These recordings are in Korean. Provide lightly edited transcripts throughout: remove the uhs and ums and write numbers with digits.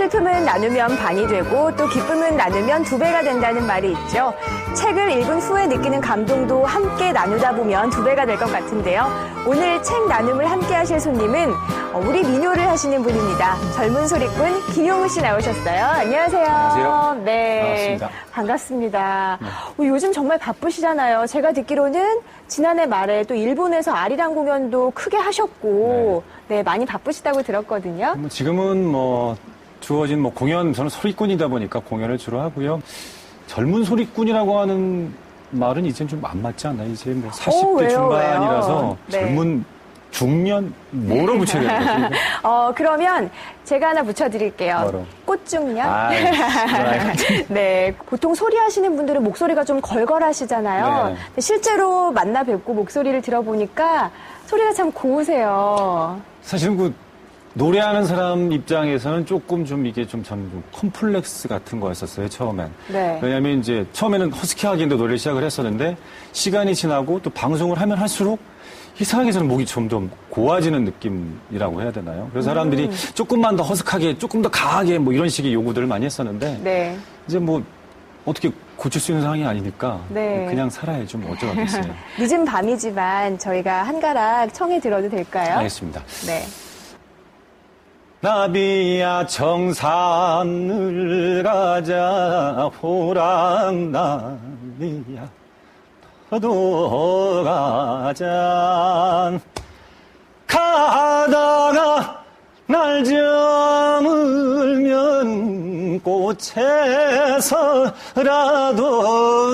슬픔은 나누면 반이 되고 또 기쁨은 나누면 두 배가 된다는 말이 있죠. 책을 읽은 후에 느끼는 감동도 함께 나누다 보면 두 배가 될 것 같은데요. 오늘 책 나눔을 함께 하실 손님은 우리 민요를 하시는 분입니다. 젊은 소리꾼 김용우 씨 나오셨어요. 안녕하세요. 안녕하세요. 네, 반갑습니다. 요즘 정말 바쁘시잖아요. 제가 듣기로는 지난해 말에 또 일본에서 아리랑 공연도 크게 하셨고 네, 많이 바쁘시다고 들었거든요. 지금은 주어진 공연, 저는 소리꾼이다 보니까 공연을 주로 하고요. 젊은 소리꾼이라고 하는 말은 이제는 좀 안 맞지 않나요? 이제 40대 중반이라서 네. 젊은 중년 뭐로 붙여야 되는 거죠? 그러면 제가 하나 붙여드릴게요. 뭐로? 꽃중년? 아이, 네. 보통 소리 하시는 분들은 목소리가 좀 걸걸하시잖아요. 네. 근데 실제로 만나 뵙고 목소리를 들어보니까 소리가 참 고우세요. 사실은 노래하는 사람 입장에서는 조금 이게 좀 컴플렉스 같은 거였었어요, 처음엔. 네. 왜냐면 이제 처음에는 허스키하게 노래를 시작을 했었는데 시간이 지나고 또 방송을 하면 할수록 이상하게 저는 목이 점점 고와지는 느낌이라고 해야 되나요? 그래서 사람들이 조금만 더 허스하게, 조금 더 강하게 이런 식의 요구들을 많이 했었는데 네. 이제 어떻게 고칠 수 있는 상황이 아니니까 네. 그냥 살아야죠. 어쩌겠어요. 늦은 밤이지만 저희가 한 가락 청해 들어도 될까요? 알겠습니다. 네. 나비야 정산을 가자 호랑나비야 너도 가자 가다가 날 저물면 꽃에서라도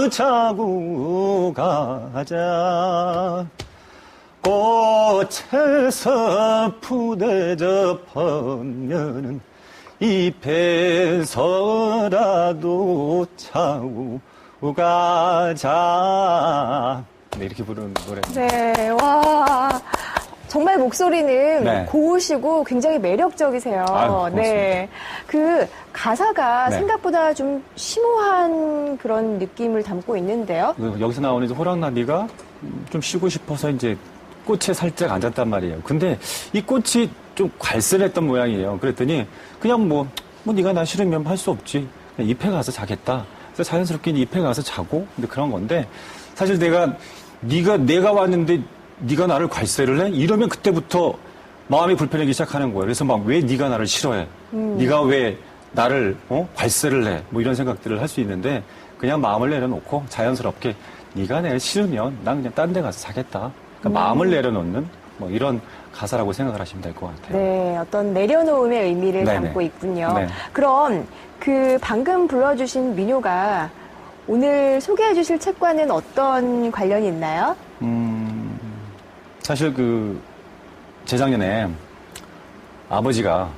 자고 가자 꽃에서 푸대접하면은 잎에서라도 자고 가자. 네, 이렇게 부르는 노래. 네, 와. 정말 목소리는 네. 고우시고 굉장히 매력적이세요. 아유, 고맙습니다. 네. 그 가사가 네. 생각보다 좀 심오한 그런 느낌을 담고 있는데요. 여기서 나오는 이제 호랑나비가 좀 쉬고 싶어서 이제 꽃에 살짝 앉았단 말이에요. 근데 이 꽃이 좀 괄쓸했던 모양이에요. 그랬더니 그냥 네가 나 싫으면 할 수 없지. 그냥 잎에 가서 자겠다. 그래서 자연스럽게 잎에 가서 자고 근데 그런 건데 사실 내가 왔는데 네가 나를 괄세를 해? 이러면 그때부터 마음이 불편하기 시작하는 거예요. 그래서 왜 네가 나를 싫어해? 네가 왜 나를 괄세를 해? 이런 생각들을 할 수 있는데 그냥 마음을 내려놓고 자연스럽게 네가 내가 싫으면 난 그냥 딴 데 가서 자겠다. 그러니까 마음을 내려놓는 이런 가사라고 생각을 하시면 될 것 같아요. 네, 어떤 내려놓음의 의미를 네네. 담고 있군요. 네. 그럼 방금 불러주신 민요가 오늘 소개해 주실 책과는 어떤 관련이 있나요? 사실 재작년에 아버지가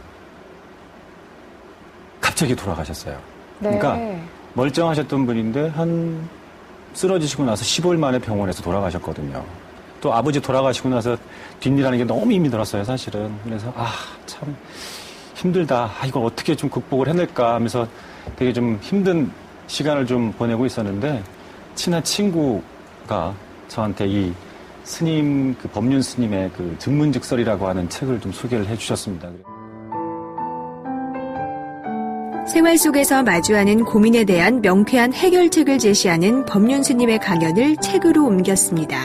갑자기 돌아가셨어요. 네. 그러니까 멀쩡하셨던 분인데 쓰러지시고 나서 15일 만에 병원에서 돌아가셨거든요. 또 아버지 돌아가시고 나서 뒷일하는 게 너무 힘이 들었어요, 사실은. 그래서 참 힘들다. 이걸 어떻게 좀 극복을 해낼까 하면서 되게 좀 힘든 시간을 좀 보내고 있었는데 친한 친구가 저한테 이 스님, 법륜 스님의 증문즉설이라고 하는 책을 좀 소개를 해주셨습니다. 생활 속에서 마주하는 고민에 대한 명쾌한 해결책을 제시하는 법륜 스님의 강연을 책으로 옮겼습니다.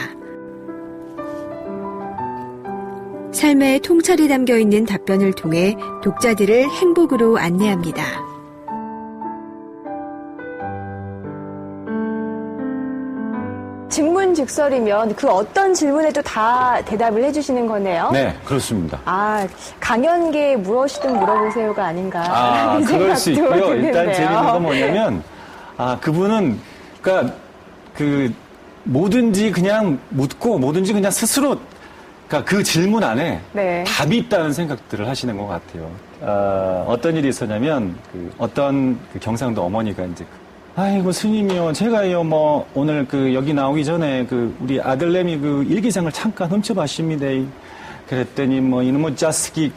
삶의 통찰이 담겨 있는 답변을 통해 독자들을 행복으로 안내합니다. 증문즉설이면 그 어떤 질문에도 다 대답을 해주시는 거네요. 네, 그렇습니다. 강연계에 무엇이든 물어보세요가 아닌가. 그럴 수 있고요. 드는데요. 일단 재밌는 건 뭐냐면, 그분은, 뭐든지 그냥 묻고, 뭐든지 그냥 스스로, 그 질문 안에 네. 답이 있다는 생각들을 하시는 것 같아요. 어떤 일이 있었냐면, 어떤 경상도 어머니가 이제, 아이고, 스님이요. 제가요, 오늘 여기 나오기 전에 우리 아들내미 일기장을 잠깐 훔쳐봤습니다. 그랬더니 이놈의 자식이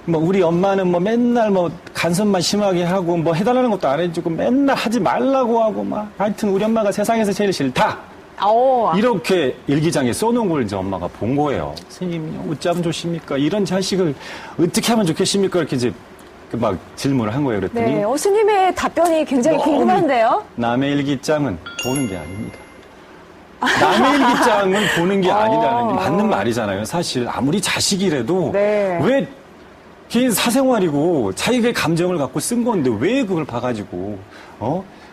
우리 엄마는 맨날 간섭만 심하게 하고 해달라는 것도 안 해주고 맨날 하지 말라고 하고 하여튼 우리 엄마가 세상에서 제일 싫다. 이렇게 일기장에 써놓은 걸 이제 엄마가 본 거예요. 스님, 어쩌면 좋습니까? 이런 자식을 어떻게 하면 좋겠습니까? 이렇게 이제 막 질문을 한 거예요. 그랬더니 네, 스님의 답변이 굉장히 궁금한데요. 남의 일기장은 보는 게 아닙니다. 남의 일기장은 보는 게 아니라는 게 맞는 말이잖아요. 사실 아무리 자식이라도 네. 왜 개인 사생활이고 자기의 감정을 갖고 쓴 건데 왜 그걸 봐가지고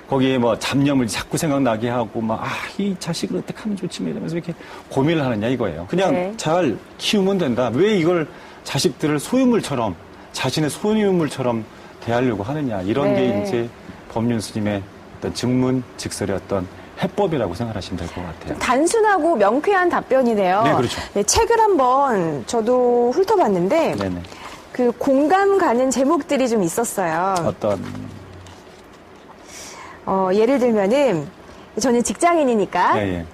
거기에 뭐 잡념을 자꾸 생각나게 하고 막 이 자식을 어떻게 하면 좋지 이러면서 이렇게 고민을 하느냐 이거예요. 그냥 네. 잘 키우면 된다. 왜 이걸 자식들을 소유물처럼 자신의 소유물처럼 대하려고 하느냐 이런 네. 게 이제 법륜 스님의 어떤 증문즉설의 어떤 해법이라고 생각하시면 될 것 같아요. 단순하고 명쾌한 답변이네요. 네, 그렇죠. 네, 책을 한번 저도 훑어봤는데 네네. 그 공감 가는 제목들이 좀 있었어요. 어떤 예를 들면은 저는 직장인이니까 예,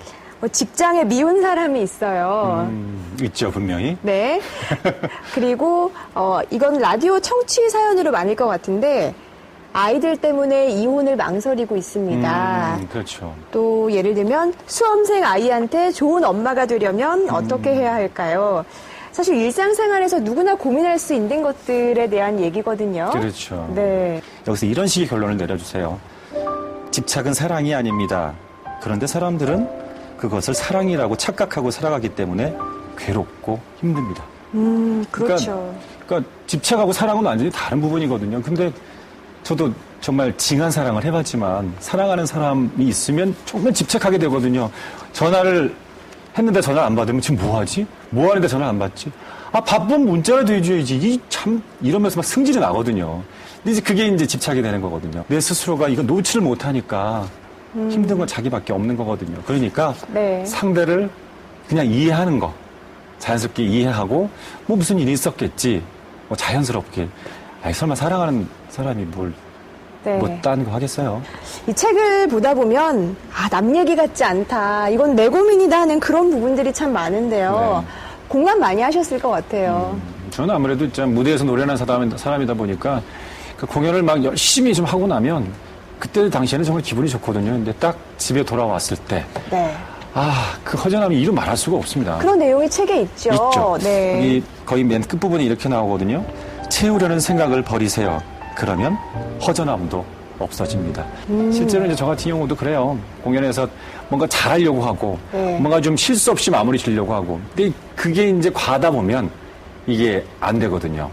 예. 직장에 미운 사람이 있어요. 있죠 분명히. 네. 그리고 이건 라디오 청취 사연으로 많을 것 같은데 아이들 때문에 이혼을 망설이고 있습니다. 그렇죠. 또 예를 들면 수험생 아이한테 좋은 엄마가 되려면 어떻게 해야 할까요? 사실 일상생활에서 누구나 고민할 수 있는 것들에 대한 얘기거든요. 그렇죠. 네. 여기서 이런 식의 결론을 내려주세요. 집착은 사랑이 아닙니다. 그런데 사람들은 그것을 사랑이라고 착각하고 살아가기 때문에 괴롭고 힘듭니다. 그렇죠. 그러니까 집착하고 사랑은 완전히 다른 부분이거든요. 근데 저도 정말 징한 사랑을 해봤지만 사랑하는 사람이 있으면 정말 집착하게 되거든요. 전화를 했는데 전화를 안 받으면 지금 뭐하지? 뭐 하는데 전화를 안 받지? 바쁜 문자라도 해줘야지. 이러면서 막 승질이 나거든요. 근데 이제 그게 이제 집착이 되는 거거든요. 내 스스로가 이거 놓지를 못하니까 힘든 건 자기밖에 없는 거거든요. 그러니까 네. 상대를 그냥 이해하는 거. 자연스럽게 이해하고 뭐 무슨 일이 있었겠지. 뭐 자연스럽게. 설마 사랑하는 사람이 네. 뭐 딴 거 하겠어요? 이 책을 보다 보면 남 얘기 같지 않다. 이건 내 고민이다 하는 그런 부분들이 참 많은데요. 네. 공감 많이 하셨을 것 같아요. 저는 아무래도 좀 무대에서 노래하는 사람이다 보니까 그 공연을 막 열심히 좀 하고 나면 그때 당시에는 정말 기분이 좋거든요. 근데 딱 집에 돌아왔을 때 네. 그 허전함이 이루 말할 수가 없습니다. 그런 내용이 책에 있죠. 있죠. 네. 여기 거의 맨 끝부분에 이렇게 나오거든요. 채우려는 생각을 버리세요. 그러면 허전함도 없어집니다. 실제로 이제 저 같은 경우도 그래요. 공연에서 뭔가 잘하려고 하고, 네. 뭔가 좀 실수 없이 마무리 지려고 하고. 근데 그게 이제 과하다 보면 이게 안 되거든요.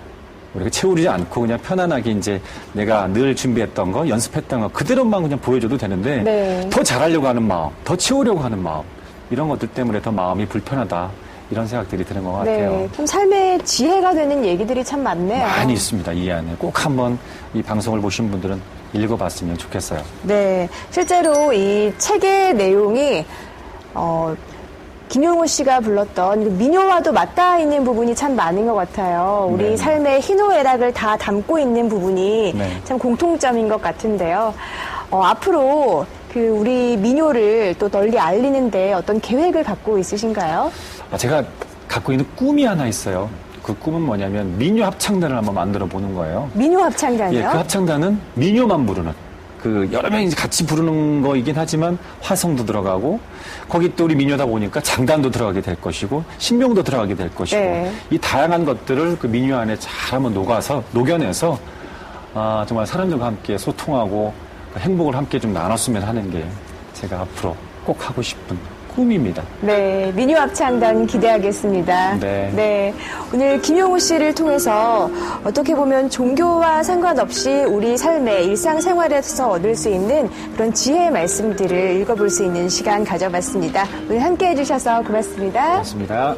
우리가 채우지 않고 그냥 편안하게 이제 내가 늘 준비했던 거, 연습했던 거 그대로만 그냥 보여줘도 되는데 네. 더 잘하려고 하는 마음, 더 채우려고 하는 마음 이런 것들 때문에 더 마음이 불편하다. 이런 생각들이 드는 것 같아요. 네. 좀 삶의 지혜가 되는 얘기들이 참 많네요. 많이 있습니다. 이 안에. 꼭 한번 이 방송을 보신 분들은 읽어봤으면 좋겠어요. 네. 실제로 이 책의 내용이 김용호 씨가 불렀던 민요와도 맞닿아 있는 부분이 참 많은 것 같아요. 우리 네. 삶의 희노애락을 다 담고 있는 부분이 네. 참 공통점인 것 같은데요. 앞으로 우리 민요를 또 널리 알리는데 어떤 계획을 갖고 있으신가요? 제가 갖고 있는 꿈이 하나 있어요. 그 꿈은 뭐냐면 민요 합창단을 한번 만들어 보는 거예요. 민요 합창단이요? 예, 그 합창단은 민요만 부르는 여러 명이 같이 부르는 거이긴 하지만 화성도 들어가고 거기 또 우리 민요다 보니까 장단도 들어가게 될 것이고 신명도 들어가게 될 것이고 네. 이 다양한 것들을 그 민요 안에 잘 한번 녹여내서 정말 사람들과 함께 소통하고 행복을 함께 좀 나눴으면 하는 게 제가 앞으로 꼭 하고 싶은 꿈입니다. 네, 민요 합창단 기대하겠습니다. 네. 오늘 김용호 씨를 통해서 어떻게 보면 종교와 상관없이 우리 삶의 일상생활에서 얻을 수 있는 그런 지혜의 말씀들을 읽어볼 수 있는 시간 가져봤습니다. 오늘 함께 해주셔서 고맙습니다. 고맙습니다.